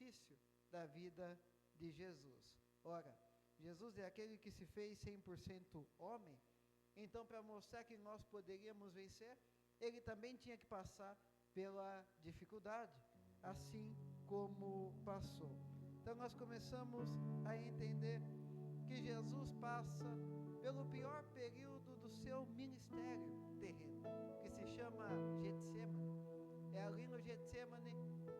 difícil da vida de Jesus. Ora, Jesus é aquele que se fez 100% homem, então para mostrar que nós poderíamos vencer, ele também tinha que passar pela dificuldade, assim como passou. Então nós começamos a entender que Jesus passa pelo pior período do seu ministério terreno, que se chama Getsemane. É ali no Getsemane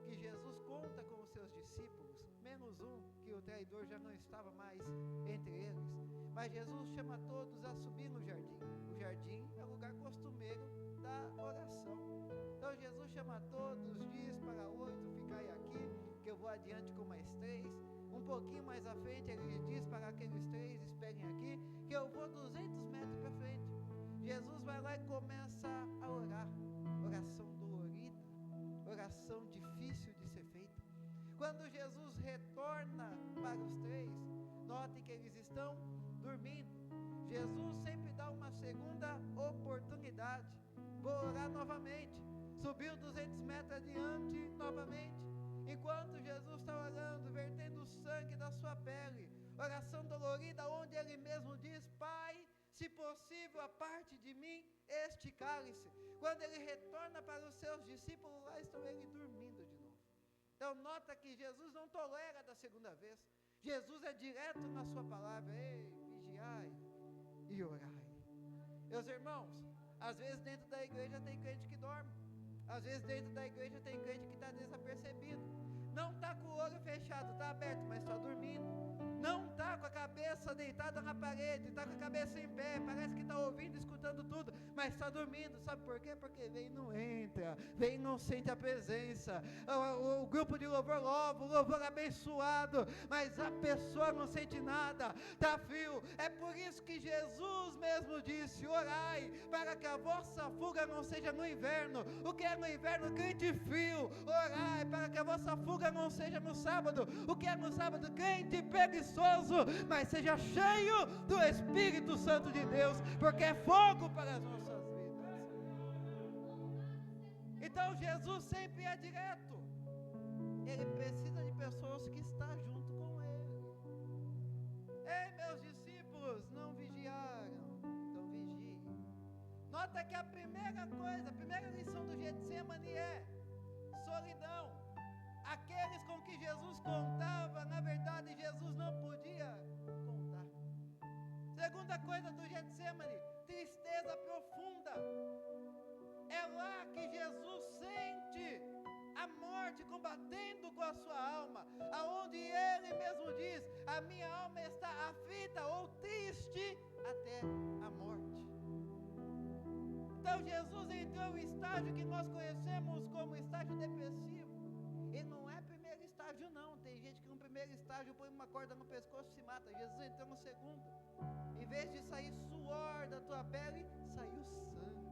que Jesus conta com os seus discípulos, menos um, que o traidor já não estava mais entre eles, mas Jesus chama todos a subir no jardim. O jardim é o lugar costumeiro da oração. Então Jesus chama todos, diz para 8, ficai aqui, que eu vou adiante com mais 3, um pouquinho mais à frente ele diz para aqueles 3, esperem aqui, que eu vou 200 metros para frente. Jesus vai lá e começa a orar, oração dolorida, oração difícil de ser feita. Quando Jesus retorna para os 3, notem que eles estão dormindo. Jesus sempre dá uma segunda oportunidade, vou orar novamente, subiu 200 metros adiante novamente, enquanto Jesus está orando, vertendo o sangue da sua pele, oração dolorida, onde ele mesmo diz, Pai, se possível, aparte de mim este cálice. Quando ele retorna para os seus discípulos, lá estão ele dormindo de novo. Então nota que Jesus não tolera da segunda vez, Jesus é direto na sua palavra, ei, vigiai e orai. Meus irmãos, às vezes dentro da igreja tem crente que dorme, às vezes dentro da igreja tem crente que está desapercebido, não está com o olho fechado, está aberto, mas está dormindo, não está com a cabeça deitada na parede, está com a cabeça em pé, parece que está ouvindo, escutando tudo, mas está dormindo. Sabe por quê? Porque vem e não entra, vem e não sente a presença. O grupo de louvor louva, o louvor abençoado, mas a pessoa não sente nada, está frio. É por isso que Jesus mesmo disse, orai, para que a vossa fuga não seja no inverno. O que é no inverno? Crente frio. Orai, para que a vossa fuga não seja no sábado. O que é no sábado? Crente preguiçoso, mas seja cheio do Espírito Santo de Deus, porque é fogo para as nossas vidas. Então Jesus sempre é direto, ele precisa de pessoas que estão junto com ele. Ei, meus discípulos, não vigiaram, então vigiem. Nota que a primeira coisa, a primeira lição do Getsemane é solidão. Aqueles com que Jesus contava, na verdade Jesus não podia contar. Segunda coisa do Getsemane, tristeza profunda. É lá que Jesus sente a morte combatendo com a sua alma, aonde ele mesmo diz, a minha alma está aflita ou triste até a morte. Então Jesus entrou em estágio que nós conhecemos como estágio depressivo. E não é primeiro estágio não, tem gente que no primeiro estágio põe uma corda no pescoço e se mata. Jesus entrou no segundo, em vez de sair suor da tua pele, saiu sangue.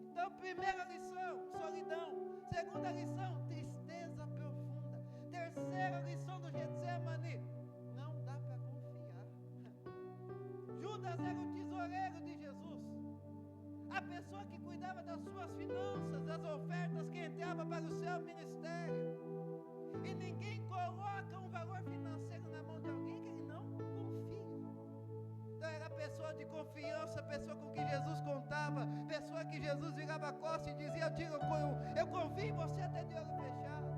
Então primeira lição, solidão. Segunda lição, tristeza profunda. Terceira lição do Getsemane, não dá para confiar. Judas era o tesoureiro de Jesus, a pessoa que cuidava das suas finanças, das ofertas que entravam para o seu ministério, e ninguém coloca um valor financeiro na mão de alguém que ele não confia. Então era a pessoa de confiança, a pessoa com que Jesus contava, pessoa que Jesus virava a costa e dizia, eu confio em você até de olho fechado.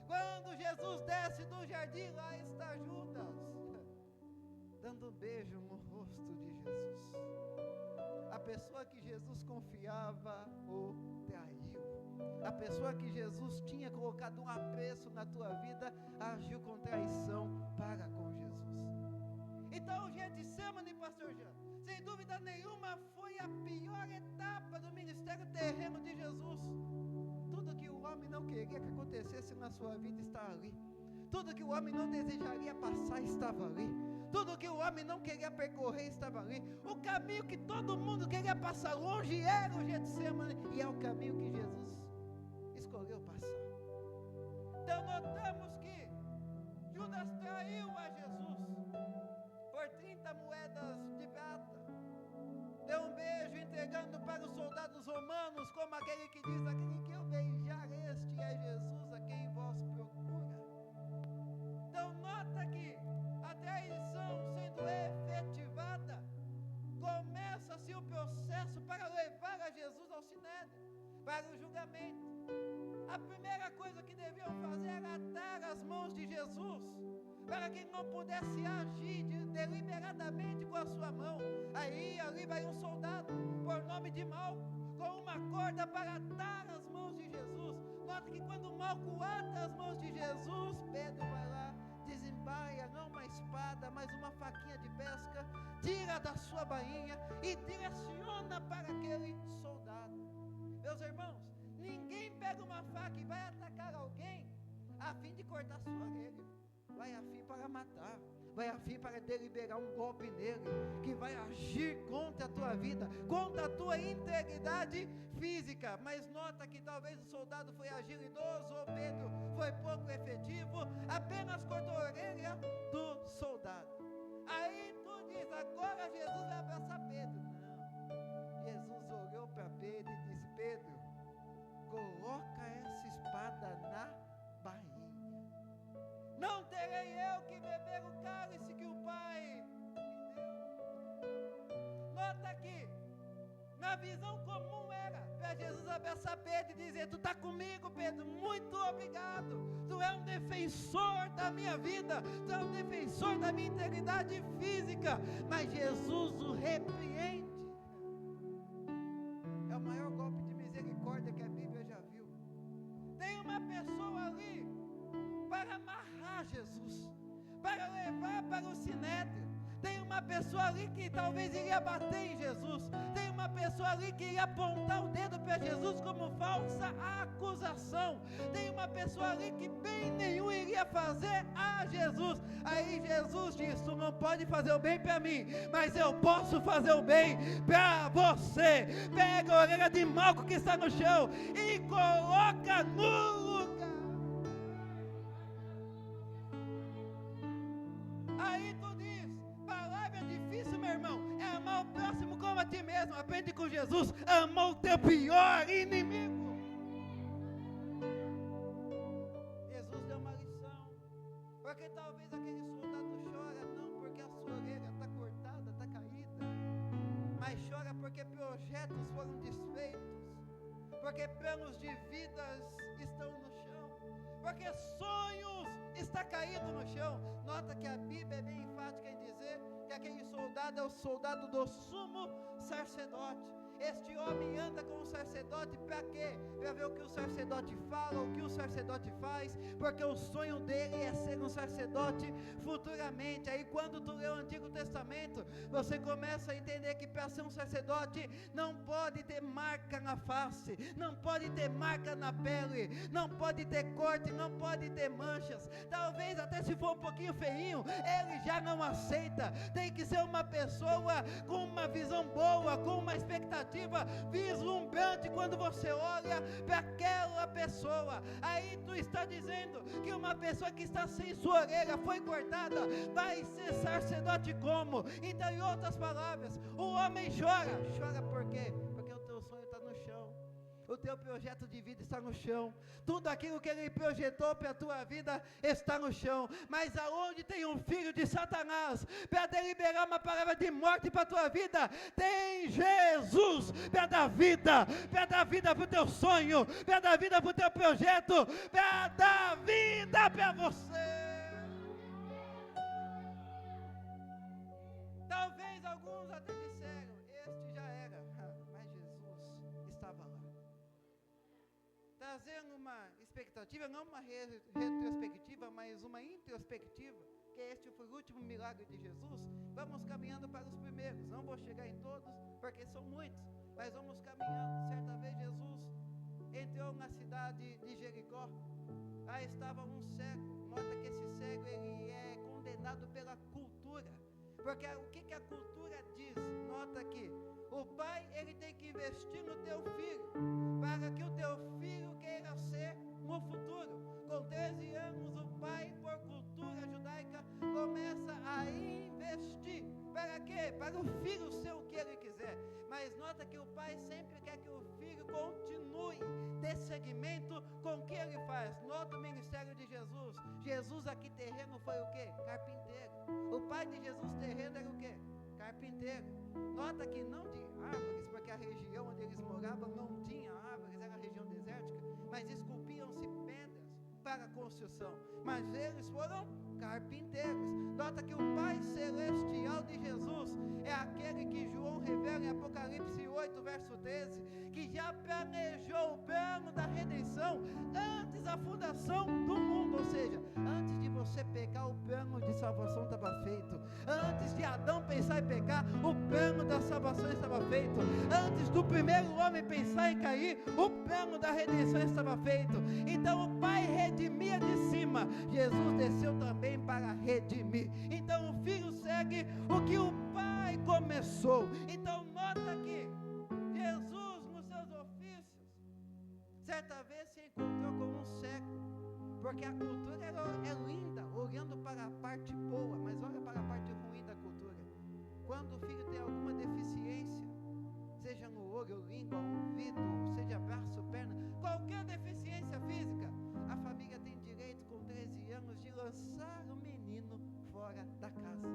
Quando Jesus desce do jardim, lá está Judas, dando um beijo no rosto de Jesus. A pessoa que Jesus confiava o traiu. A pessoa que Jesus tinha colocado um apreço na tua vida, agiu com traição para com Jesus. Então o Getsemane, pastor Jean, sem dúvida nenhuma foi a pior etapa do ministério terreno de Jesus. Tudo que o homem não queria que acontecesse na sua vida está ali. Tudo que o homem não desejaria passar estava ali. Tudo que o homem não queria percorrer estava ali. O caminho que todo mundo queria passar longe era o Getsemane, e é o caminho que Jesus escolheu passar. Então notamos que Judas traiu a Jesus por 30 moedas de prata, deu um beijo entregando para os soldados romanos, como aquele que diz, aquele que eu beijar, este é Jesus a quem vós procura. antigamente, a primeira coisa que deviam fazer era atar as mãos de Jesus, para que ele não pudesse agir deliberadamente com a sua mão. Aí ali vai um soldado, por nome de Malco, com uma corda para atar as mãos de Jesus. Nota que quando Malco ata as mãos de Jesus, Pedro vai lá, desembaia não uma espada, mas uma faquinha de pesca, tira da sua bainha e direciona para aquele soldado. Meus irmãos, ninguém pega uma faca e vai atacar alguém a fim de cortar sua orelha. Vai a fim para matar, vai a fim para deliberar um golpe nele, que vai agir contra a tua vida, contra a tua integridade física. Mas nota que talvez o soldado foi agilidoso, ou Pedro foi pouco efetivo, apenas cortou a orelha do soldado. Aí tu diz, agora Jesus vai abraçar Pedro. Não, Jesus olhou para Pedro e disse, Pedro, coloca essa espada na bainha. Não terei eu que beber o cálice que o Pai me deu. Nota aqui, na visão comum era para Jesus abraçar Pedro e dizer, tu está comigo, Pedro, muito obrigado, tu é um defensor da minha vida, tu é um defensor da minha integridade física. Mas Jesus o repreende. É o maior golpe de misericórdia que a Bíblia já viu. Tem uma pessoa ali para amarrar Jesus, para levar para o sinédrio. Tem uma pessoa ali que talvez iria bater em Jesus. Tem uma pessoa ali que iria apontar o dedo para Jesus como falsa acusação. Tem uma pessoa ali que bem nenhum iria fazer a Jesus. Aí Jesus diz, tu não pode fazer o bem para mim, mas eu posso fazer o bem para você. Pega a orelha de Malco que está no chão e coloca no lugar. Aí tu diz, palavra difícil, meu irmão, é amar o próximo como a ti mesmo. Aprende com Jesus, amar o teu pior inimigo. Jesus deu uma lição, porque talvez aquele soldado chora, não porque a sua orelha está cortada, está caída, mas chora porque projetos foram desfeitos, porque planos de vidas estão no chão, porque sonhos está caído no chão. Nota que a Bíblia é bem enfática em dizer que aquele soldado é o soldado do sumo sacerdote. Este homem anda com o sacerdote para quê? Para ver o que o sacerdote fala, o que o sacerdote faz, porque o sonho dele é ser um sacerdote futuramente. Aí quando tu lê o Antigo Testamento, você começa a entender que para ser um sacerdote não pode ter marca na face, não pode ter marca na pele, não pode ter corte, não pode ter manchas. Talvez até se for um pouquinho feinho, ele já não aceita. Tem que ser uma pessoa com uma visão boa, com uma expectativa vislumbrante quando você olha para aquela pessoa. Aí tu está dizendo que uma pessoa que está sem sua orelha foi cortada, vai ser sacerdote como? Então, em outras palavras, o homem chora por quê? Porque o teu sonho está no chão, o teu projeto de vida está no chão, tudo aquilo que ele projetou para a tua vida está no chão. Mas aonde tem um filho de Satanás para deliberar uma palavra de morte para a tua vida, tem Jesus para dar vida para o teu sonho, para dar vida para o teu projeto, para dar vida para você. Talvez alguns até disseram, este já era, mas Jesus estava lá, trazendo uma expectativa, não uma retrospectiva, mas uma introspectiva, que este foi o último milagre de Jesus. Vamos caminhando para os primeiros, não vou chegar em todos, porque são muitos, mas vamos caminhando. Certa vez Jesus entrou na cidade de Jericó, lá estava um cego. Nota que esse cego, ele é condenado pela cultura, porque o que a cultura diz? Nota aqui, o pai, ele tem que investir no teu filho, para que o teu filho queira ser no futuro. Com 13 anos, o pai, por cultura judaica, começa a investir. Para quê? Para o filho ser o que ele quiser. Mas nota que o pai sempre quer que o filho continue, dê seguimento com o que ele faz. Nota o ministério de Jesus. Jesus aqui terreno foi o quê? Carpinteiro. O pai de Jesus terreno era o quê? Carpinteiro. Nota que não de árvores, porque a região onde eles moravam não tinha árvores, era a região desértica, mas esculpiam-se pedras para a construção, mas eles foram carpinteiros. Nota que o Pai Celestial de Jesus é aquele que João revela em Apocalipse 8, verso 13, que já planejou o plano da redenção antes da fundação do mundo, ou seja, antes de você pecar, o plano de salvação estava feito. Antes de Adão pensar em pecar, o plano da salvação estava feito. Antes do primeiro homem pensar em cair, o plano da redenção estava feito. Então o Pai redimia de cima, Jesus desceu também para redimir. Então o Filho segue o que o Pai começou. Então nota aqui, Jesus nos seus ofícios, certa vez se encontrou com um cego, porque a cultura é linda, olhando para a parte boa, mas olha para a parte ruim da cultura. Quando o filho tem alguma deficiência, seja no olho, língua, ouvido, seja braço, perna, qualquer deficiência física, a família tem direito com 13 anos de lançar o menino fora da casa,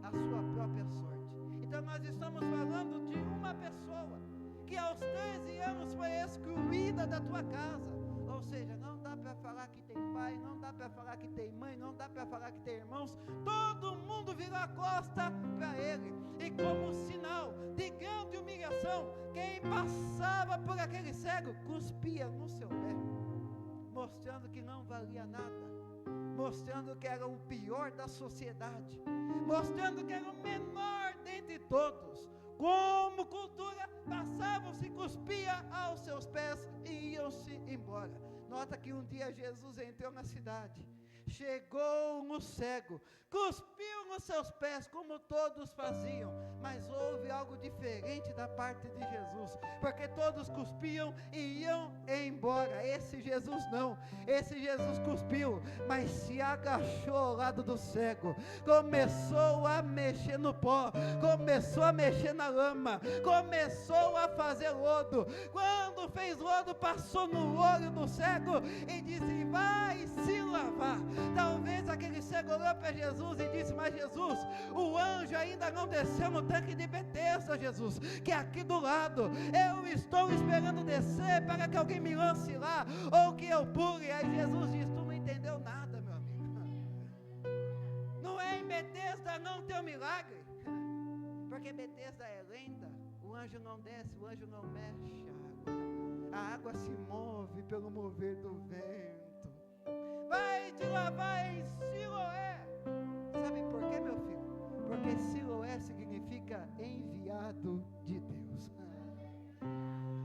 a sua própria sorte. Então nós estamos falando de uma pessoa que aos 13 anos foi excluída da tua casa. Ou seja, não dá para falar que tem pai, não dá para falar que tem mãe, não dá para falar que tem irmãos, todo mundo virou a costa para ele, e como sinal de grande humilhação, quem passava por aquele cego, cuspia no seu pé, mostrando que não valia nada, mostrando que era o pior da sociedade, mostrando que era o menor dentre todos. Como cultura, passavam-se, cuspia aos seus pés e iam-se embora. Nota que um dia Jesus entrou na cidade, chegou no cego, cuspiu nos seus pés, como todos faziam, mas houve algo diferente da parte de Jesus, porque todos cuspiam e iam embora. Esse Jesus não, esse Jesus cuspiu, mas se agachou ao lado do cego, começou a mexer no pó, começou a mexer na lama, começou a fazer lodo. Quando fez lodo, passou no olho do cego e disse: vai se lavar. Talvez aquele cego olhou para Jesus e disse: mas Jesus, o anjo ainda não desceu no tanque de Betesda, Jesus, que é aqui do lado, eu estou esperando descer para que alguém me lance lá, ou que eu pule. Aí Jesus disse: tu não entendeu nada, meu amigo, não é em Betesda não teu milagre, porque Betesda é lenta, o anjo não desce, o anjo não mexe a água se move pelo mover do vento. Vai te lavar em Siloé. Sabe por quê, meu filho? Porque Siloé significa enviado de Deus.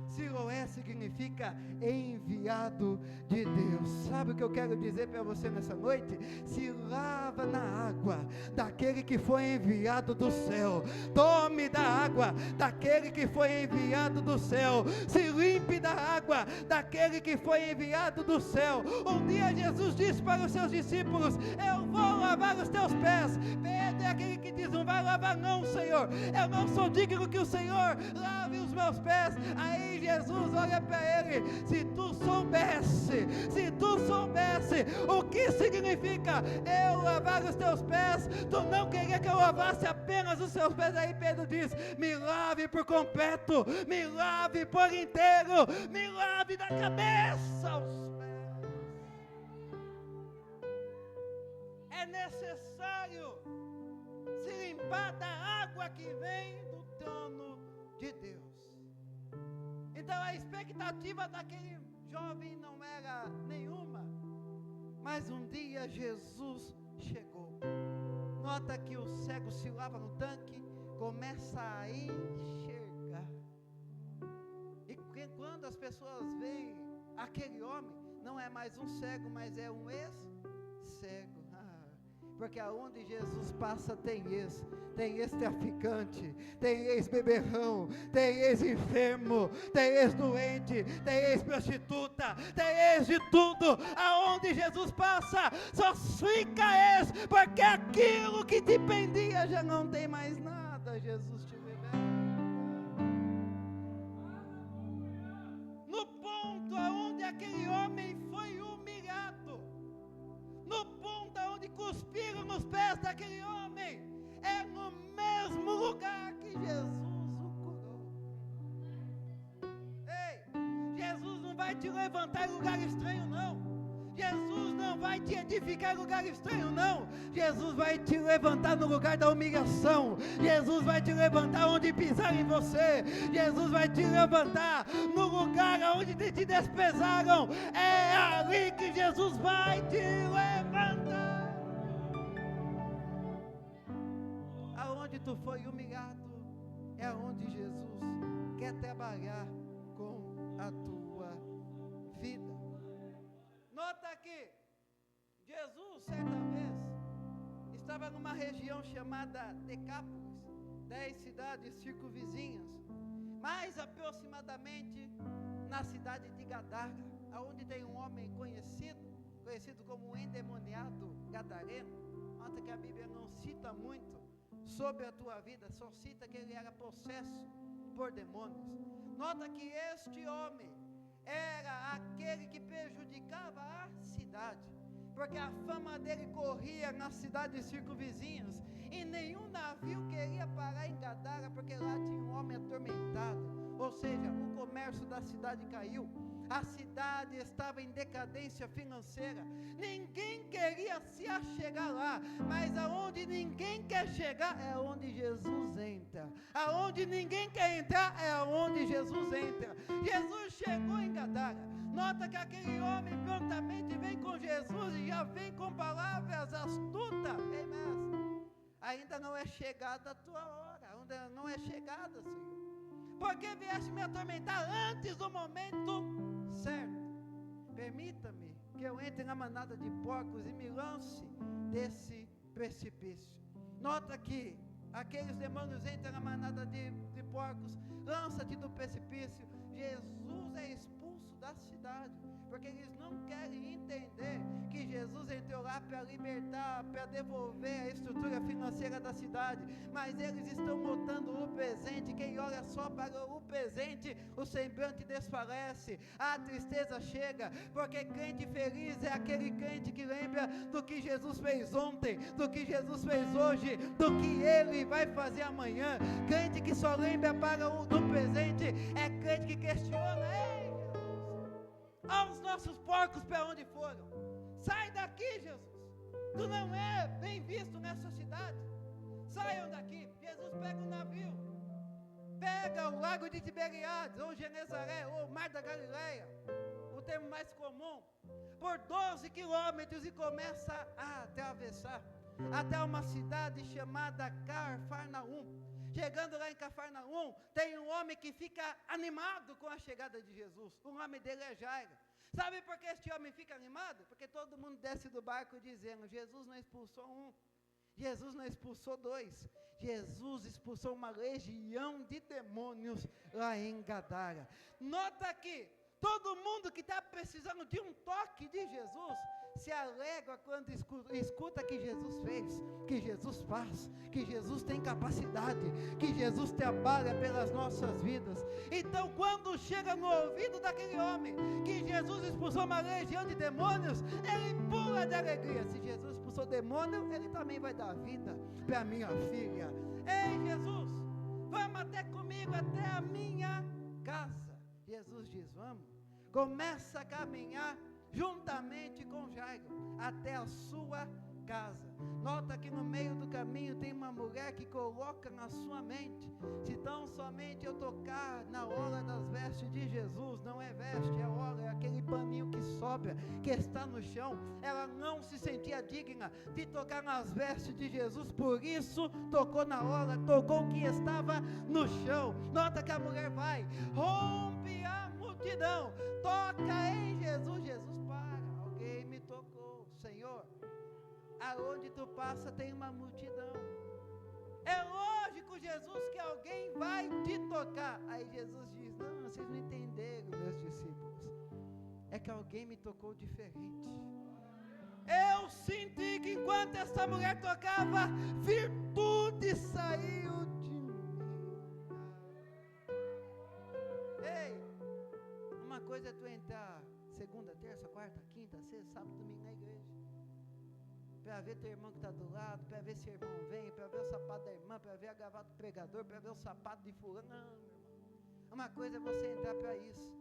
Siloé significa enviado de Deus. Sabe o que eu quero dizer para você nessa noite? Se lava na água daquele que foi enviado do céu. Tome da água daquele que foi enviado do céu. Se limpe da água daquele que foi enviado do céu. Um dia Jesus disse para os seus discípulos: eu vou lavar os teus pés. Pedro é aquele que diz: não vai lavar não, Senhor, eu não sou digno que o Senhor lave os meus pés. Aí Jesus olha para ele: se tu soubesse o que significa eu lavar os teus pés, tu não queria que eu lavasse apenas os seus pés. Aí Pedro diz: me lave por completo, me lave por inteiro, me lave da cabeça aos pés. É necessário se limpar da água que vem do trono de Deus. Então a expectativa daquele jovem não era nenhuma, mas um dia Jesus chegou. Nota que o cego se lava no tanque, começa a enxergar, e quando as pessoas veem aquele homem, não é mais um cego, mas é um ex-cego. Porque aonde Jesus passa tem ex-traficante, tem ex-beberrão, tem ex-enfermo, tem ex-doente, tem ex-prostituta, tem ex de tudo. Aonde Jesus passa, só fica ex, porque aquilo que te pendia já não tem mais nada. Jesus te liberta. No ponto aonde aquele homem foi humilhado, no ponto onde cuspiram nos pés daquele homem, é no mesmo lugar que Jesus te levantar em lugar estranho, não. Jesus não vai te edificar em lugar estranho, não. Jesus vai te levantar no lugar da humilhação. Jesus vai te levantar onde pisar em você. Jesus vai te levantar no lugar onde te desprezaram. É ali que Jesus vai te levantar. Aonde tu foi humilhado, é onde Jesus quer trabalhar com a tua vida. Nota aqui, Jesus, certa vez, estava numa região chamada Decápolis, 10 cidades circunvizinhas, mais aproximadamente na cidade de Gadara, onde tem um homem conhecido como um endemoniado gadareno. Nota que a Bíblia não cita muito sobre a tua vida, só cita que ele era possesso por demônios. Nota que este homem era aquele que prejudicava a cidade, porque a fama dele corria nas cidades circunvizinhas, e nenhum navio queria parar em Gadara, porque lá tinha um homem atormentado, ou seja, o comércio da cidade caiu, a cidade estava em decadência financeira, ninguém queria se achegar lá, mas aonde ninguém quer chegar é onde Jesus entra, aonde ninguém quer entrar é onde Jesus entra. Jesus chegou em Gadara, nota que aquele homem prontamente vem com Jesus e já vem com palavras astutas. Ei, mestre, ainda não é chegada a tua hora, ainda não é chegada, Senhor, porque vieste me atormentar antes do momento certo. Permita-me que eu entre na manada de porcos e me lance desse precipício. Nota que aqueles demônios entram na manada de porcos, lança-te do precipício. Jesus é expulso da cidade, porque eles não querem entender que Jesus entrou lá para libertar, para devolver a estrutura financeira da cidade, mas eles estão notando o presente. Quem olha só para o presente, o semblante desfalece, a tristeza chega, porque crente feliz é aquele crente que lembra do que Jesus fez ontem, do que Jesus fez hoje, do que Ele vai fazer amanhã. Crente que só lembra para do presente é crente que questiona: ei, Jesus, aos nossos porcos para onde foram? Sai daqui, Jesus, tu não é bem visto nessa cidade, saiam daqui. Jesus pega um navio, pega o lago de Tiberiades, ou Genezaré, ou Mar da Galileia, o termo mais comum, por 12 quilômetros, e começa a atravessar até uma cidade chamada Cafarnaum. Chegando lá em Cafarnaum, tem um homem que fica animado com a chegada de Jesus. O nome dele é Jairo. Sabe por que este homem fica animado? Porque todo mundo desce do barco dizendo: Jesus não expulsou um, Jesus não expulsou dois, Jesus expulsou uma legião de demônios lá em Gadara. Nota aqui, todo mundo que está precisando de um toque de Jesus se alegra quando escuta que Jesus fez, que Jesus faz, que Jesus tem capacidade, que Jesus trabalha pelas nossas vidas. Então, quando chega no ouvido daquele homem que Jesus expulsou uma legião de demônios, ele pula de alegria. Se Jesus expulsou demônio, ele também vai dar vida para minha filha. Ei, Jesus, vamos até comigo, até a minha casa. Jesus diz: vamos. Começa a caminhar juntamente com Jairo até a sua casa. Nota que no meio do caminho tem uma mulher que coloca na sua mente: se tão somente eu tocar na orla das vestes de Jesus, não é veste, é orla, é aquele paninho que sobra, que está no chão. Ela não se sentia digna de tocar nas vestes de Jesus, por isso tocou na orla, tocou o que estava no chão. Nota que a mulher vai, rompe a multidão, toca em Jesus. Jesus para, alguém me tocou, Senhor. Aonde tu passa tem uma multidão. É lógico, Jesus, que alguém vai te tocar. Aí Jesus diz: não, vocês não entenderam, meus discípulos, é que alguém me tocou diferente. Eu senti que enquanto essa mulher tocava, virtude saiu de mim. Ei, uma coisa é tu entrar segunda, terça, quarta, quinta, sexta, sábado, domingo na igreja, para ver teu irmão que está do lado, para ver se o irmão vem, para ver o sapato da irmã, para ver a gravata do pregador, para ver o sapato de fulano. Não, meu irmão. Uma coisa é você entrar para isso.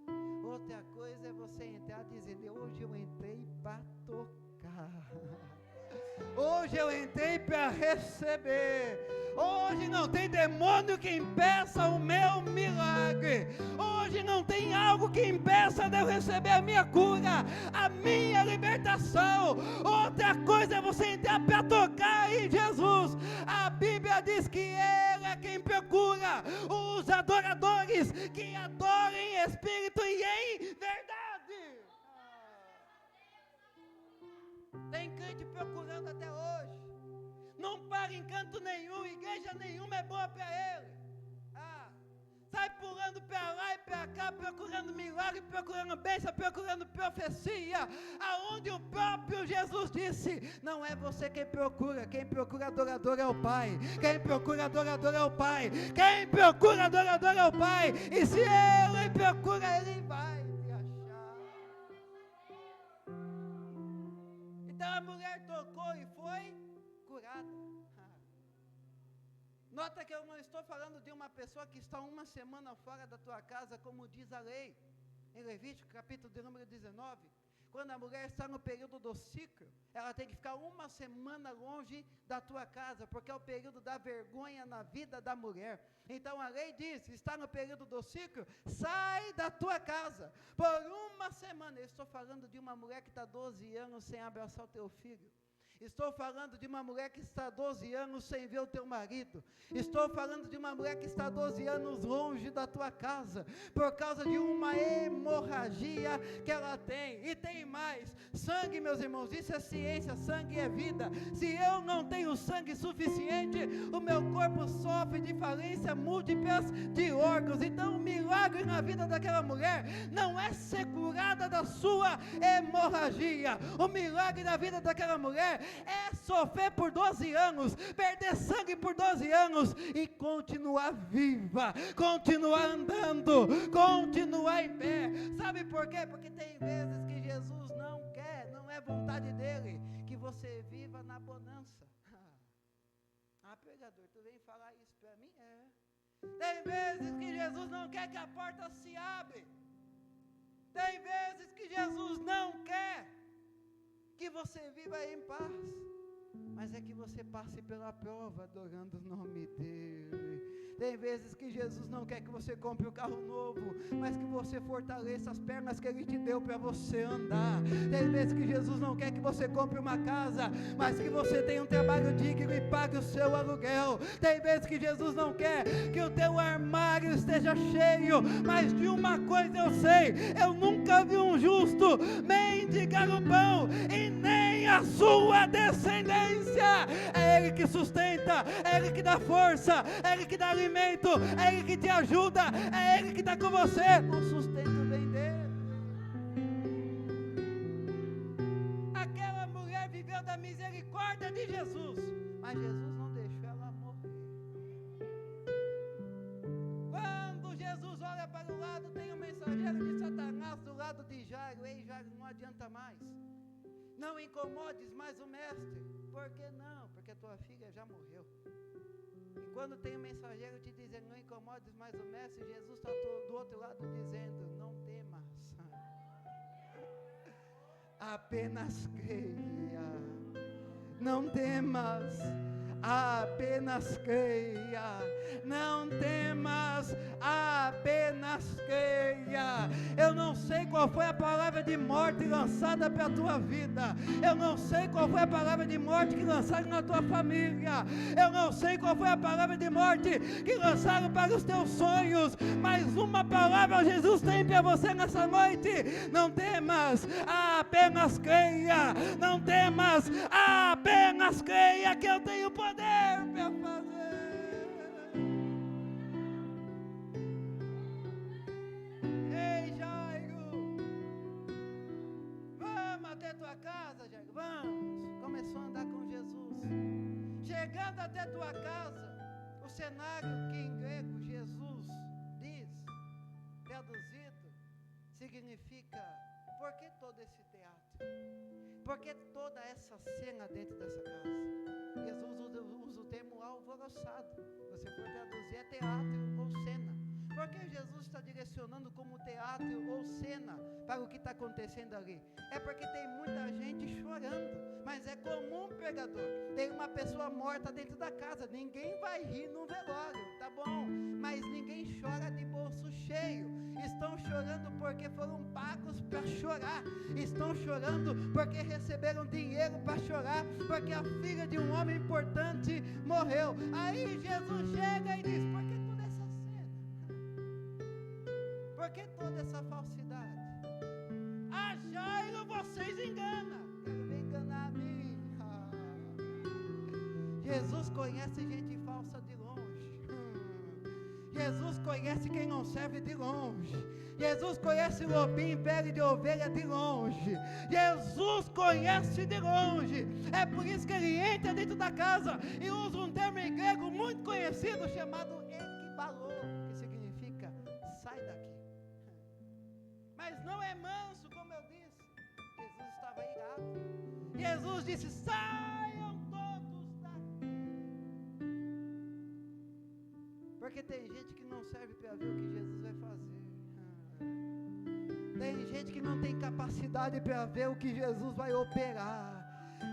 Outra coisa é você entrar dizendo: hoje eu entrei para tocar. Hoje eu entrei para receber. Hoje não tem demônio que impeça o meu milagre. Hoje não tem algo que impeça de eu receber a minha cura, a minha libertação. Outra coisa é você entrar para tocar em Jesus. A Bíblia diz que Ele é quem procura os adoradores que adoram em espírito e em verdade. Tem crente procurando até hoje. Não para em canto nenhum, igreja nenhuma é boa para ele. Sai pulando para lá e para cá, procurando milagre, procurando bênção, procurando profecia, aonde o próprio Jesus disse: não é você quem procura adorador é o Pai. Quem procura adorador é o Pai. Quem procura adorador é o Pai. E se Ele procura, Ele vai te achar. Então a mulher tocou e foi curada. Nota que eu não estou falando de uma pessoa que está uma semana fora da tua casa, como diz a lei, em Levítico, capítulo de número 19, quando a mulher está no período do ciclo, ela tem que ficar uma semana longe da tua casa, porque é o período da vergonha na vida da mulher. Então a lei diz: está no período do ciclo, sai da tua casa, por uma semana. Eu estou falando de uma mulher que está 12 anos sem abraçar o teu filho. Estou falando de uma mulher que está 12 anos sem ver o teu marido. Estou falando de uma mulher que está 12 anos longe da tua casa, por causa de uma hemorragia que ela tem. E tem mais, sangue, meus irmãos, isso é ciência, sangue é vida. Se eu não tenho sangue suficiente, o meu corpo sofre de falência múltiplas de órgãos. Então o milagre na vida daquela mulher não é ser curada da sua hemorragia. O milagre na vida daquela mulher é sofrer por 12 anos, perder sangue por 12 anos e continuar viva, continuar andando, continuar em pé. Sabe por quê? Porque tem vezes que Jesus não quer, não é vontade dele, que você viva na bonança. Pregador, tu vem falar isso para mim? Tem vezes que Jesus não quer que a porta se abre. Tem vezes que Jesus não quer que você viva em paz, mas é que você passe pela prova adorando o nome dEle. Tem vezes que Jesus não quer que você compre um carro novo, mas que você fortaleça as pernas que Ele te deu para você andar. Tem vezes que Jesus não quer que você compre uma casa, mas que você tenha um trabalho digno e pague o seu aluguel. Tem vezes que Jesus não quer que o teu armário esteja cheio, mas de uma coisa eu sei: eu nunca vi um justo mendigar o pão, e nem a sua descendência. É Ele que sustenta, é Ele que dá força, é Ele que dá alimento, é Ele que te ajuda, é Ele que está com você. O sustento vem dEle. Aquela mulher viveu da misericórdia de Jesus, mas Jesus não deixou ela morrer. Quando Jesus olha para o lado, tem um mensageiro de Satanás do lado de Jairo. Ei, Jairo, não adianta mais, não incomodes mais o mestre. Por que não? Porque a tua filha já morreu. E quando tem um mensageiro te dizendo: não incomodes mais o mestre, Jesus está do outro lado dizendo: não temas, apenas creia. Não temas, apenas creia. Não temas, apenas creia. Eu não sei qual foi a palavra de morte lançada para a tua vida. Eu não sei qual foi a palavra de morte que lançaram na tua família. Eu não sei qual foi a palavra de morte que lançaram para os teus sonhos. Mas uma palavra Jesus tem para você nessa noite: não temas, apenas creia. Não temas, apenas creia que eu tenho poder para fazer. Ei, Jairo, vamos até tua casa, Jairo, vamos. Começou a andar com Jesus. Chegando até tua casa, o cenário que em grego Jesus diz, traduzido, significa: por que todo esse teatro? Por que toda essa cena dentro dessa casa? Jesus usa o termo alvoroçado. Se você for traduzir, é teatro ou cena. Por que Jesus está direcionando como teatro ou cena para o que está acontecendo ali? É porque tem muita gente chorando, mas é comum, pregador, tem uma pessoa morta dentro da casa, ninguém vai rir no velório, tá bom? Mas ninguém chora de bolso cheio, estão chorando porque foram pagos para chorar, estão chorando porque receberam dinheiro para chorar, porque a filha de um homem importante morreu. Aí Jesus chega e diz: por que toda essa cena? Por que toda essa falsidade? A Jairo vocês enganam, ele vem enganar a mim. Jesus conhece gente falsa de longe. Jesus conhece quem não serve de longe. Jesus conhece lobinho em pele de ovelha de longe. Jesus conhece de longe. É por isso que ele entra dentro da casa e usa um termo em grego muito conhecido chamado equibalô, que significa sai daqui. Mas não é manso, como eu disse. Jesus estava irado. Jesus disse: saiam todos daqui. Porque tem gente que não serve para ver o que Jesus vai fazer. Tem gente que não tem capacidade para ver o que Jesus vai operar.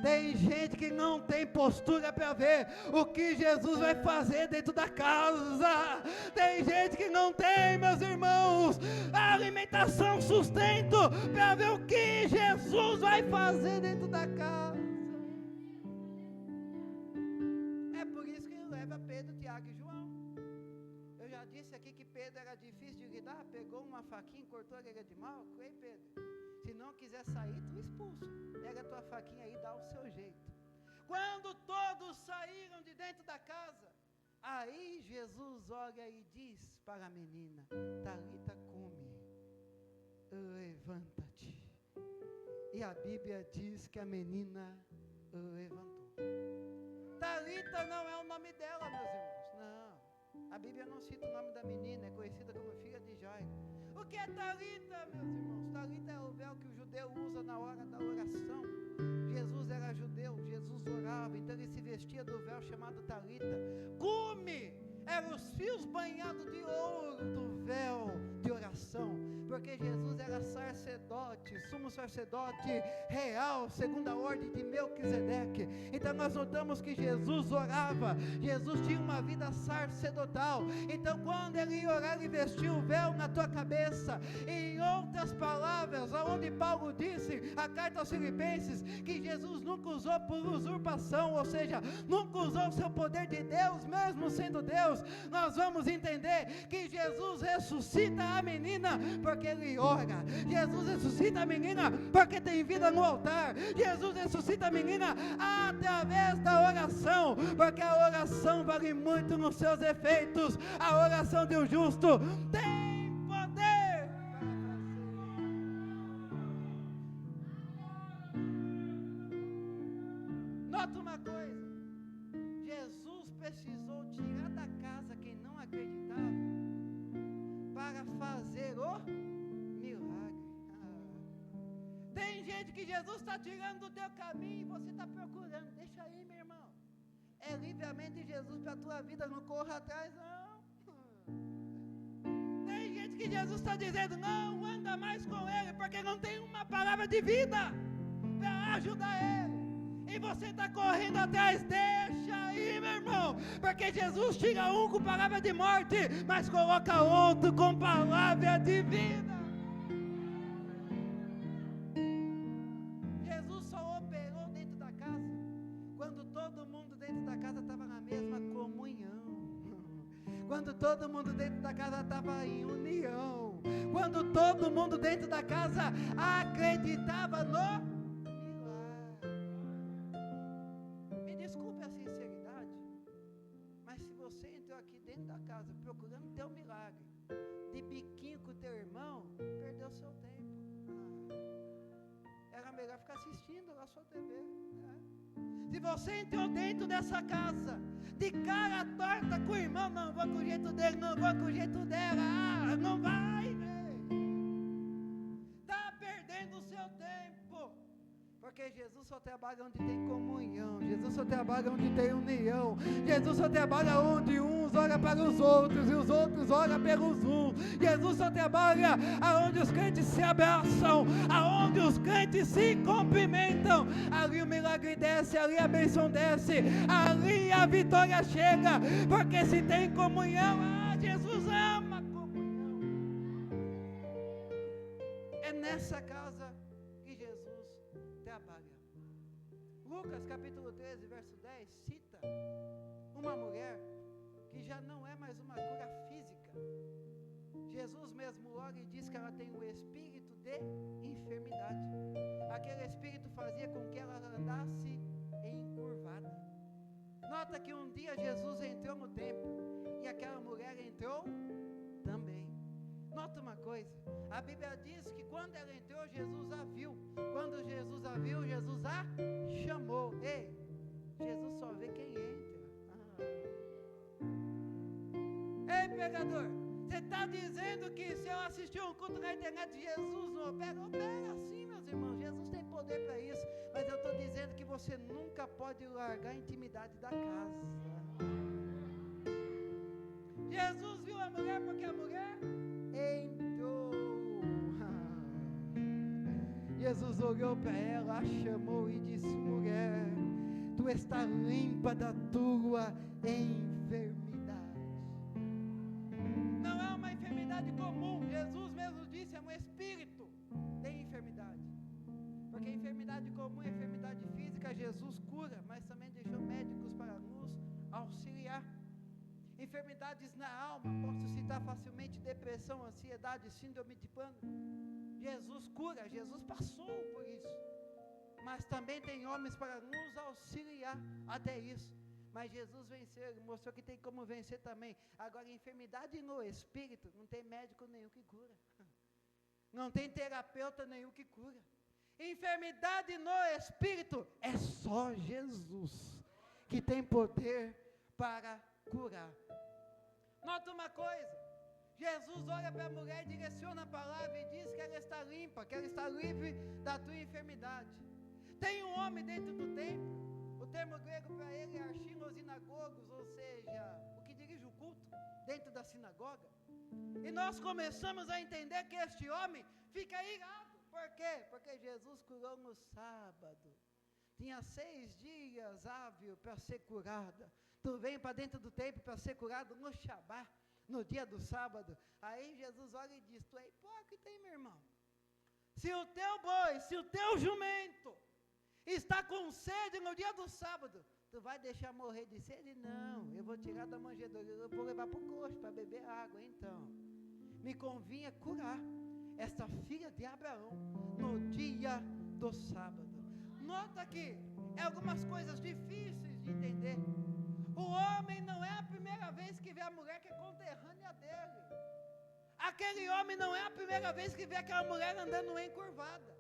Tem gente que não tem postura para ver o que Jesus vai fazer dentro da casa. Tem gente que não tem, meus irmãos, a alimentação, sustento para ver o que Jesus vai fazer dentro da casa. É por isso que ele leva Pedro, Tiago e João. Eu já disse aqui que Pedro era difícil de lidar, pegou uma faquinha, cortou a orelha de Malco. Ei, Pedro, se não quiser sair, tu expulsa. Pega a tua faquinha aí e dá o seu jeito. Quando todos saíram de dentro da casa, aí Jesus olha e diz para a menina: Talita cumi, levanta-te. E a Bíblia diz que a menina levantou. Talita não é o nome dela, meus irmãos, não. A Bíblia não cita o nome da menina, é conhecida como filha de Jairo. O que é Talita, meus irmãos? Talita é o véu que o judeu usa na hora da oração. Jesus era judeu, Jesus orava, então ele se vestia do véu chamado Talita. Cume eram os fios banhados de ouro do véu de oração, porque Jesus era sacerdote, sumo sacerdote real, segundo a ordem de Melquisedeque. Então nós notamos que Jesus orava, Jesus tinha uma vida sacerdotal. Então quando ele ia orar, ele vestia o véu na tua cabeça. Em outras palavras, aonde Paulo disse, a carta aos Filipenses, que Jesus nunca usou por usurpação, ou seja, nunca usou o seu poder de Deus, mesmo sendo Deus. Nós vamos entender que Jesus ressuscita a menina porque ele ora. Jesus ressuscita a menina porque tem vida no altar. Jesus ressuscita a menina através da oração, porque a oração vale muito nos seus efeitos. A oração de um justo tem poder. Nota uma coisa: Jesus precisou tirar da casa quem não acreditava para fazer o milagre. Tem gente que Jesus está tirando do teu caminho e você está procurando. Deixa aí, meu irmão. É livremente de Jesus para a tua vida, não corra atrás, não. Tem gente que Jesus está dizendo, não anda mais com ele, porque não tem uma palavra de vida para ajudar ele. E você está correndo atrás, deixa aí, meu irmão, porque Jesus tira um com palavra de morte, mas coloca outro com palavra de vida. Jesus só operou dentro da casa quando todo mundo dentro da casa estava na mesma comunhão, quando todo mundo dentro da casa estava em união, quando todo mundo dentro da casa acreditava no procurando teu milagre, de biquinho com o teu irmão, perdeu seu tempo. Era melhor ficar assistindo lá sua TV. Se você entrou dentro dessa casa, de cara torta com o irmão, não vou com o jeito dele, não vou com o jeito dela, não vai, está perdendo o seu tempo, porque Porque Jesus só trabalha onde tem comunhão, Jesus só trabalha onde tem união, Jesus só trabalha onde uns olham para os outros e os outros olham pelos uns. Jesus só trabalha aonde os crentes se abraçam, aonde os crentes se cumprimentam. Ali o milagre desce, ali a bênção desce, ali a vitória chega, porque se tem comunhão, Jesus ama comunhão. É nessa casa que Jesus trabalha. Lucas capítulo 13, verso 10, cita uma mulher que já não é mais uma cura física. Jesus mesmo ora e diz que ela tem um espírito de enfermidade. Aquele espírito fazia com que ela andasse encurvada. Nota que um dia Jesus entrou no templo e aquela mulher entrou também. Nota uma coisa, a Bíblia diz que quando ela entrou, Jesus a viu. Quando Jesus a viu, Jesus a chamou. Ei, Jesus só vê quem entra. Ei, pecador, você está dizendo que se eu assistir um culto na internet, Jesus não opera? Opera sim, meus irmãos, Jesus tem poder para isso. Mas eu estou dizendo que você nunca pode largar a intimidade da casa. Jesus viu a mulher porque a mulher entrou. Jesus olhou para ela, a chamou e disse: mulher, tu estás limpa da tua enfermidade. Não é uma enfermidade comum. Jesus mesmo disse, é um espírito de enfermidade. Porque enfermidade comum é enfermidade física, Jesus cura, mas também deixou médicos para nos auxiliar. Enfermidades na alma, posso citar facilmente depressão, ansiedade, síndrome de pânico. Jesus cura, Jesus passou por isso. Mas também tem homens para nos auxiliar até isso. Mas Jesus venceu, ele mostrou que tem como vencer também. Agora, enfermidade no espírito, não tem médico nenhum que cura. Não tem terapeuta nenhum que cura. Enfermidade no espírito, é só Jesus que tem poder para curar. Nota uma coisa, Jesus olha para a mulher e direciona a palavra e diz que ela está limpa, que ela está livre da tua enfermidade. Tem um homem dentro do templo, o termo grego para ele é archinossinagogos, ou seja, o que dirige o culto dentro da sinagoga. E nós começamos a entender que este homem fica irado. Por quê? Porque Jesus curou no sábado. Tinha 6 dias hábil para ser curada. Tu vem para dentro do templo para ser curado no Shabá, no dia do sábado. Aí Jesus olha e diz: tu é hipócrita, hein, meu irmão? Se o teu boi, se o teu jumento está com sede no dia do sábado, tu vai deixar morrer de sede? Não, eu vou tirar da manjedoura, eu vou levar para o coxo para beber água. Então, me convinha curar esta filha de Abraão no dia do sábado. Nota que é algumas coisas difíceis de entender. O homem não é a primeira vez que vê a mulher que é conterrânea dele. Aquele homem não é a primeira vez que vê aquela mulher andando encurvada.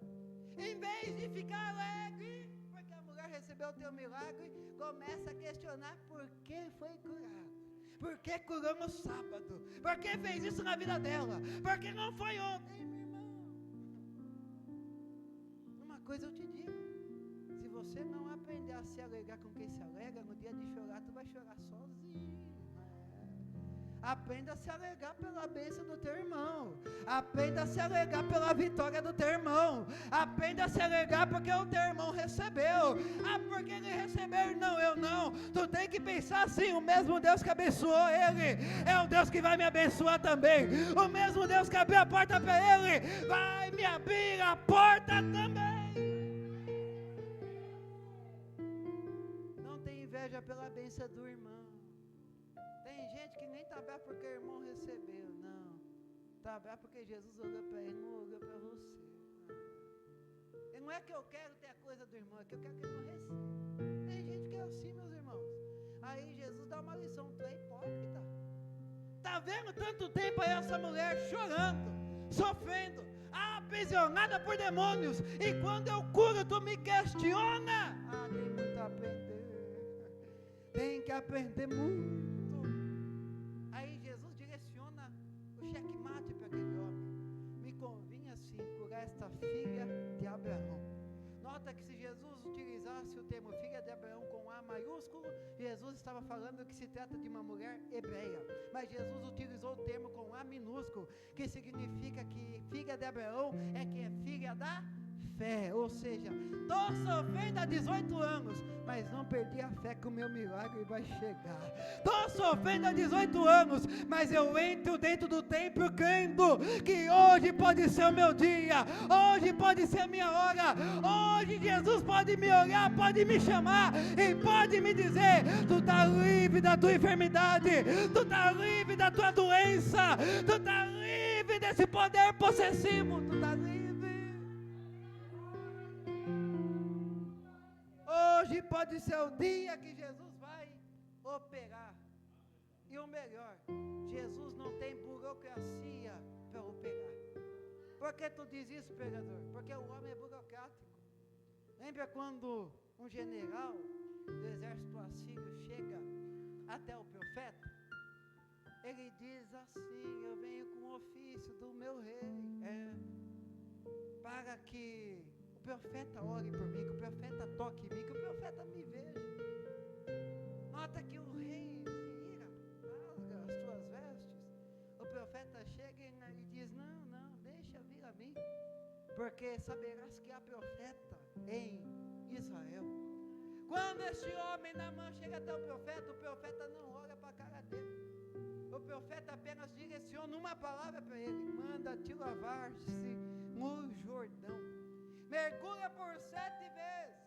Em vez de ficar alegre, porque a mulher recebeu o teu milagre, começa a questionar por que foi curado. Por que curou no sábado? Por que fez isso na vida dela? Por que não foi ontem, meu irmão? Uma coisa eu te digo, se você não aprender a se alegrar com quem se alegra, no dia de chorar, tu vai chorar sozinho. Aprenda a se alegrar pela bênção do teu irmão. Aprenda a se alegrar pela vitória do teu irmão. Aprenda a se alegrar porque o teu irmão recebeu. Porque ele recebeu e não, eu não. Tu tem que pensar assim: o mesmo Deus que abençoou ele é o Deus que vai me abençoar também. O mesmo Deus que abriu a porta para ele vai me abrir a porta também. Não tem inveja pela bênção do irmão. Tem gente que nem está bravo porque o irmão recebeu, não. Está bravo porque Jesus olhou para ele, não olhou para você. E não é que eu quero ter a coisa do irmão, é que eu quero que ele não receba. Tem gente que é assim, meus irmãos. Aí Jesus dá uma lição: tu é hipócrita. Está vendo tanto tempo aí essa mulher chorando, sofrendo, aprisionada por demônios, e quando eu curo tu me questiona? Tem muito a aprender. Tem que aprender muito. Aí Jesus direciona o checkmate para aquele homem: me convinha sim curar esta filha de Abraão. Nota Nota que se Jesus utilizasse o termo filha de Abraão com A maiúsculo, Jesus estava falando que se trata de uma mulher hebreia. Mas Jesus utilizou o termo com A minúsculo, que significa que filha de Abraão é que é filha da fé. Ou seja, estou sofrendo há 18 anos, mas não perdi a fé que o meu milagre vai chegar. Estou sofrendo há 18 anos, mas eu entro dentro do templo crendo que hoje pode ser o meu dia, hoje pode ser a minha hora, hoje Jesus pode me olhar, pode me chamar e pode me dizer: tu está livre da tua enfermidade, tu está livre da tua doença, tu está livre desse poder possessivo, tu está livre. Hoje pode ser o dia que Jesus vai operar. E o melhor, Jesus não tem burocracia para operar. Por que tu diz isso, pregador? Porque o homem é burocrático. Lembra quando um general do exército assírio chega até o profeta? Ele diz assim: eu venho com o ofício do meu rei, para que o profeta ore por mim, que o profeta toque em mim, que o profeta me veja. Nota que o rei se ira, rasga as suas vestes. O profeta chega e diz: não, deixa vir a mim, porque saberás que há profeta em Israel. Quando este homem Naamã chega até o profeta não olha para a cara dele. O profeta apenas direciona uma palavra para ele: manda-te lavar-se no Jordão. Mergulha por 7 vezes.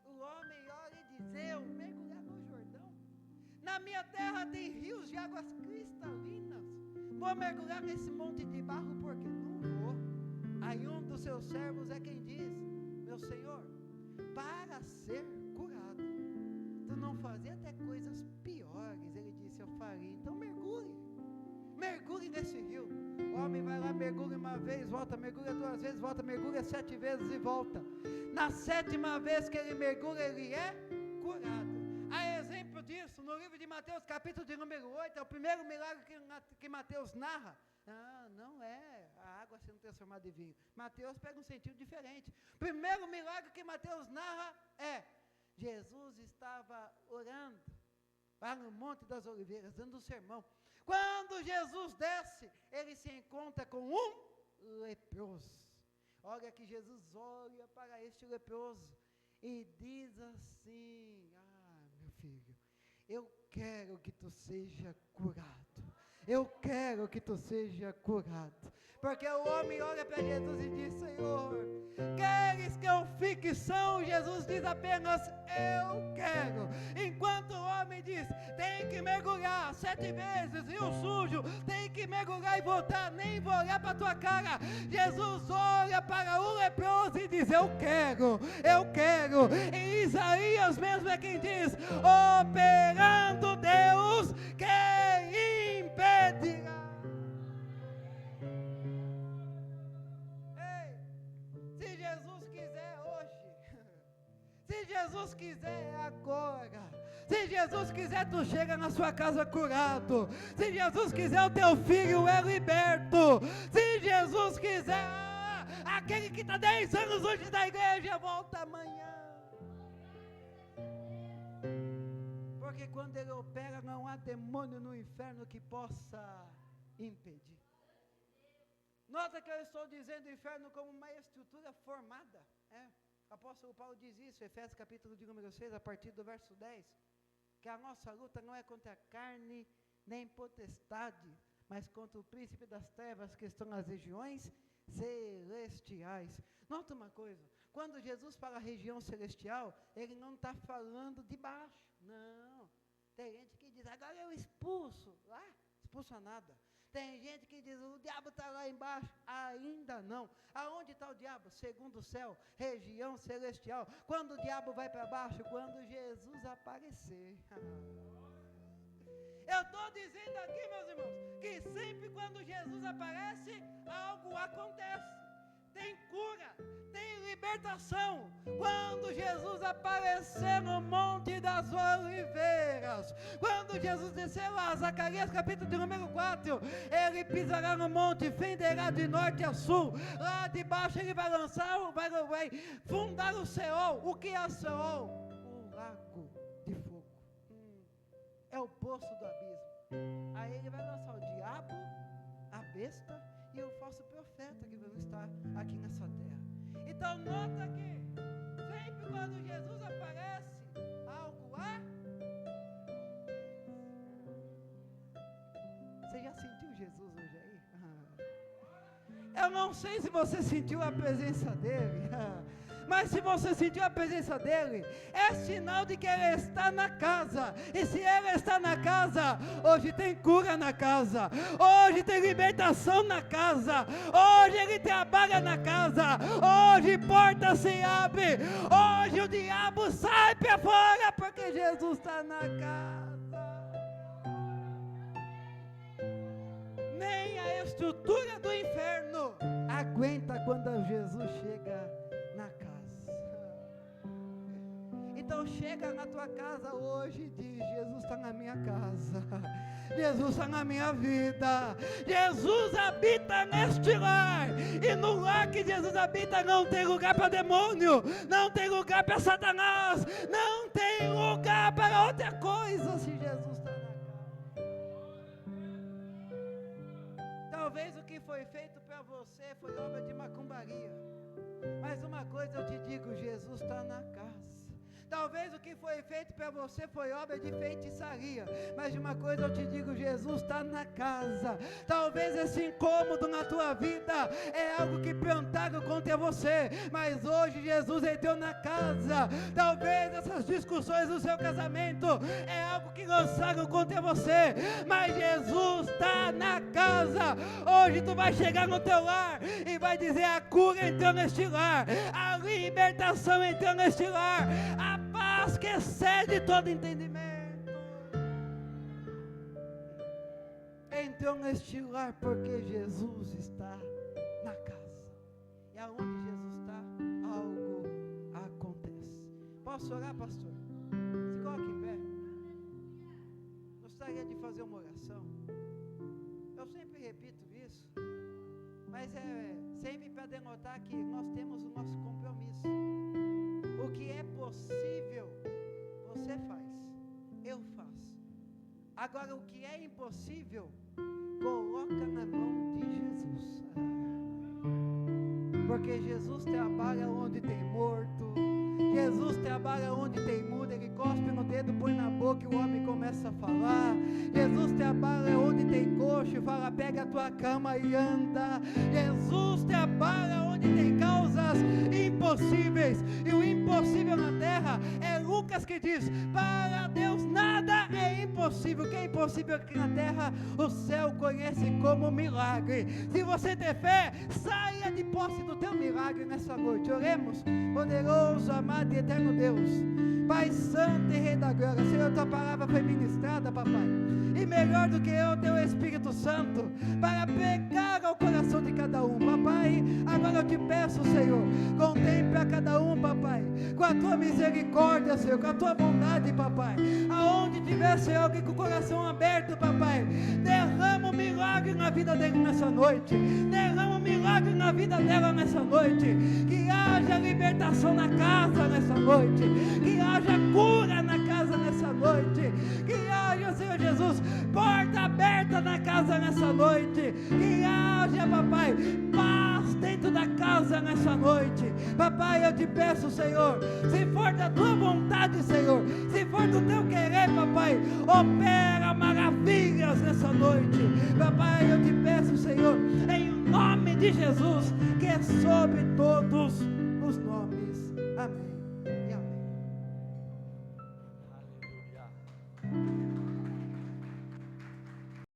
O homem olha e diz: eu mergulhar no Jordão? Na minha terra tem rios de águas cristalinas. Vou mergulhar nesse monte de barro porque não vou. Aí um dos seus servos é quem diz: meu senhor, para ser curado, tu não fazia até coisas piores? Ele disse: eu faria. Então mergulhe nesse rio. O homem vai lá, mergulha uma vez, volta, mergulha 2 vezes, volta, mergulha 7 vezes e volta. Na 7ª vez que ele mergulha, ele é curado. Há exemplo disso no livro de Mateus, capítulo de número 8, é o primeiro milagre que Mateus narra. Não é a água sendo transformada em vinho. Mateus pega um sentido diferente. Primeiro milagre que Mateus narra é: Jesus estava orando lá no Monte das Oliveiras, dando um sermão. Quando Jesus desce, ele se encontra com um leproso. Olha que Jesus olha para este leproso e diz assim: meu filho, eu quero que tu seja curado. Eu quero que tu seja curado. Porque o homem olha para Jesus e diz: Senhor, queres que eu fique são? Jesus diz apenas: eu quero. Enquanto o homem diz: tem que mergulhar 7 vezes, rio sujo, tem que mergulhar e voltar, nem vou olhar para a tua cara. Jesus olha para o leproso e diz: eu quero, eu quero. E Isaías mesmo é quem diz: operando Deus, quem impedirá? Se Jesus quiser hoje, se Jesus quiser agora, se Jesus quiser, tu chega na sua casa curado. Se Jesus quiser, o teu filho é liberto. Se Jesus quiser, aquele que está 10 anos hoje da igreja, volta amanhã. Porque quando ele opera, não há demônio no inferno que possa impedir. Nota que eu estou dizendo o inferno como uma estrutura formada. O apóstolo Paulo diz isso, Efésios capítulo de número 6, a partir do verso 10, que a nossa luta não é contra a carne nem potestade, mas contra o príncipe das trevas que estão nas regiões celestiais. Nota uma coisa: quando Jesus fala região celestial, ele não está falando de baixo, não. Tem gente que diz: agora eu expulso lá, expulsa nada. Tem gente que diz: o diabo está lá embaixo. Ainda não. Aonde está o diabo? Segundo o céu, região celestial. Quando o diabo vai para baixo? Quando Jesus aparecer. Eu estou dizendo aqui, meus irmãos, que sempre quando Jesus aparece, algo acontece. tem cura, tem libertação. Quando Jesus aparecer no Monte das Oliveiras, quando Jesus descer lá, Zacarias capítulo de número 4, ele pisará no monte, fenderá de norte a sul, lá de baixo ele vai lançar, vai fundar o Seol. O que é o Seol? O lago de fogo, é o poço do abismo. Aí ele vai lançar o diabo, a besta e o falso profeta que vão estar aqui nessa terra. Então nota que sempre quando Jesus aparece, algo há. Você já sentiu Jesus hoje aí? Eu não sei se você sentiu a presença dele, mas se você sentiu a presença dele, é sinal de que ele está na casa. E se ele está na casa, hoje tem cura na casa, hoje tem libertação na casa, hoje ele trabalha na casa, hoje porta se abre, hoje o diabo sai para fora, porque Jesus está na casa. Nem a estrutura do inferno aguenta quando Jesus chega na casa. Então chega na tua casa hoje e diz: Jesus está na minha casa, Jesus está na minha vida, Jesus habita neste lar. E no lar que Jesus habita não tem lugar para demônio, não tem lugar para Satanás, não tem lugar para outra coisa se Jesus está na casa. Talvez o que foi feito para você foi obra de macumbaria, mas uma coisa eu te digo: Jesus está na casa. Talvez o que foi feito para você foi obra de feitiçaria, mas de uma coisa eu te digo: Jesus está na casa. Talvez esse incômodo na tua vida é algo que plantaram contra você, mas hoje Jesus entrou na casa. Talvez essas discussões do seu casamento é algo que lançaram contra você, mas Jesus está na casa. Hoje tu vai chegar no teu lar e vai dizer: a cura entrou neste lar, a libertação entrou neste lar, a paz que excede todo entendimento entrou neste lar, porque Jesus está na casa. E aonde Jesus está, algo acontece. Posso orar, pastor? Se coloque em pé. Gostaria de fazer uma oração. Eu sempre repito isso, mas é sempre para denotar que nós temos o nosso compromisso. O que é possível, você faz, eu faço. Agora, o que é impossível, coloca na mão de Jesus. Porque Jesus trabalha onde tem morto, Jesus trabalha onde tem mudo, ele cospe no dedo, põe na boca e o homem começa a falar. Jesus trabalha onde tem coxo e fala: pega a tua cama e anda. Jesus trabalha onde tem causas impossíveis, e o impossível na terra é Lucas que diz: para Deus nada é impossível. O que é impossível aqui na terra, o céu conhece como milagre. Se você tem fé, saia de posse do teu milagre nessa noite. Oremos. Poderoso, amado e eterno Deus, Pai santo e Rei da glória, Senhor, tua palavra foi ministrada, papai, e melhor do que eu, teu Espírito Santo, para pegar ao coração de cada um, papai. Agora eu te peço, Senhor, contemple a cada um, papai, com a tua misericórdia, Senhor, com a tua bondade, papai. Aonde tiver, Senhor, alguém com o coração aberto, papai, derrama um milagre na vida dele nessa noite, derrama um milagre na vida dela nessa noite, que haja libertação na casa nessa noite, que haja cura na casa nessa noite, que haja, Senhor Jesus, porta aberta na casa nessa noite, que haja, papai, paz dentro da casa nessa noite. Papai, eu te peço, Senhor, se for da tua vontade, Senhor, se for do teu querer, papai, opera maravilhas nessa noite. Papai, eu te peço, Senhor, em nome de Jesus, que é sobre todos os nomes. Amém.